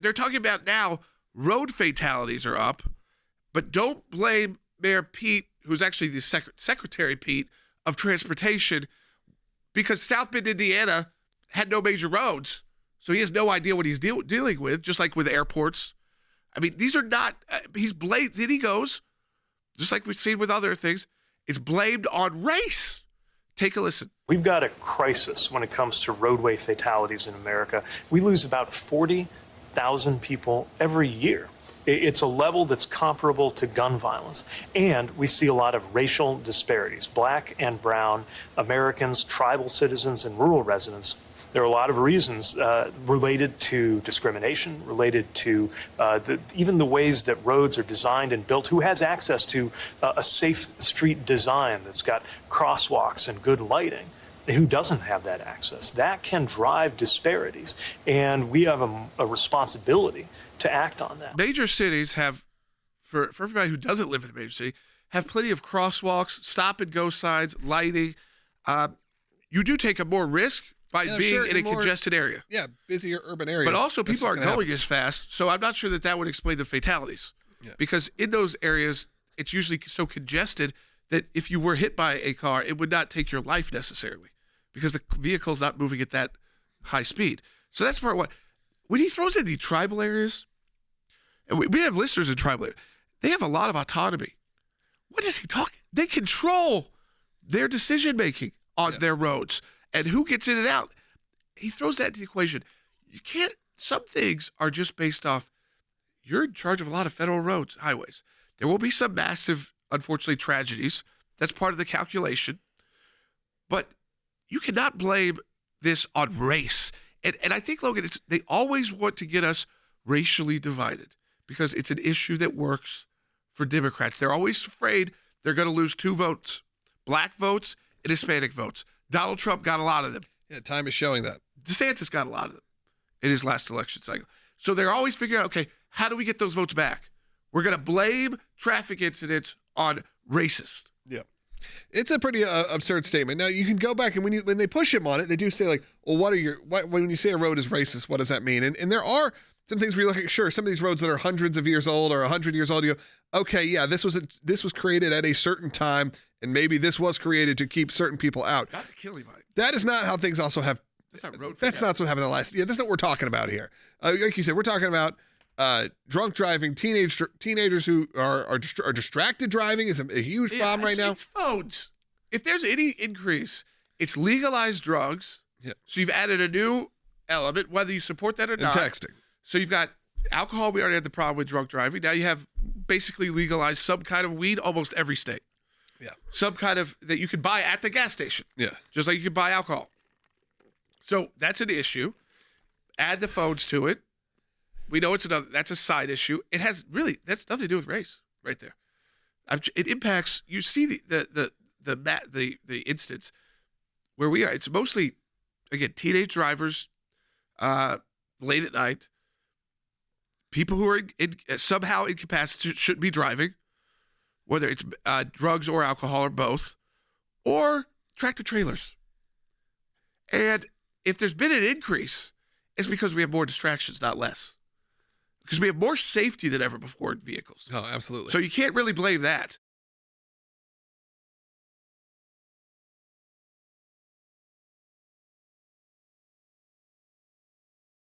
They're talking about now road fatalities are up, but don't blame Mayor Pete, who's actually the Secretary Pete of Transportation, because South Bend, Indiana had no major roads. So he has no idea what he's dealing with, just like with airports. I mean, these are not, he's blamed, then he goes, just like we've seen with other things, it's blamed on race. Take a listen. We've got a crisis when it comes to roadway fatalities in America. We lose about 40,000 people every year. It's a level that's comparable to gun violence. And we see a lot of racial disparities. Black and brown Americans, tribal citizens, and rural residents. There are a lot of reasons related to discrimination, related to even the ways that roads are designed and built. Who has access to a safe street design that's got crosswalks and good lighting? Who doesn't have that access? That can drive disparities. And we have a responsibility to act on that. Major cities have, for everybody who doesn't live in a major city, have plenty of crosswalks, stop and go signs, lighting. You do take a more risk by being in a congested area. Yeah, busier urban areas. But also people aren't going as fast, so I'm not sure that would explain the fatalities. Yeah. Because in those areas, it's usually so congested that if you were hit by a car, it would not take your life necessarily because the vehicle's not moving at that high speed. So that's part one. When he throws in the tribal areas, and we have listeners in tribal areas, they have a lot of autonomy. What is he talking? They control their decision-making on their roads. And who gets in and out? He throws that into the equation. You can't, some things are just based off, you're in charge of a lot of federal roads, highways. There will be some massive, unfortunately, tragedies. That's part of the calculation. But you cannot blame this on race. And I think, Logan, they always want to get us racially divided because it's an issue that works for Democrats. They're always afraid they're going to lose 2 votes, black votes and Hispanic votes. Donald Trump got a lot of them. Yeah, time is showing that. DeSantis got a lot of them in his last election cycle. So they're always figuring out, okay, how do we get those votes back? We're going to blame traffic incidents on racist. Yeah. It's a pretty absurd statement. Now, you can go back and when they push him on it, they do say like, well, when you say a road is racist, what does that mean? And there are some things where you look at, sure, some of these roads that are hundreds of years old or 100 years old, you go, okay, yeah, this was created at a certain time, and maybe this was created to keep certain people out. Not to kill anybody. That is not how things also have. That's not road. That's not what happened in the last. Yeah, that's not what we're talking about here. Like you said, we're talking about drunk driving, teenagers who are distracted driving is a huge problem right now. It's phones. If there's any increase, it's legalized drugs. Yeah. So you've added a new element, whether you support that or not. And texting. So you've got alcohol. We already had the problem with drunk driving. Now you have basically legalized some kind of weed, almost every state. Yeah. Some kind of that you could buy at the gas station. Yeah. Just like you could buy alcohol. So that's an issue. Add the phones to it. We know that's a side issue. It has that's nothing to do with race right there. It impacts, you see the instance where we are. It's mostly, again, teenage drivers, late at night, people who are somehow incapacitated shouldn't be driving, whether it's drugs or alcohol or both, or tractor trailers. And if there's been an increase, it's because we have more distractions, not less. Because we have more safety than ever before in vehicles. Oh, absolutely. So you can't really blame that.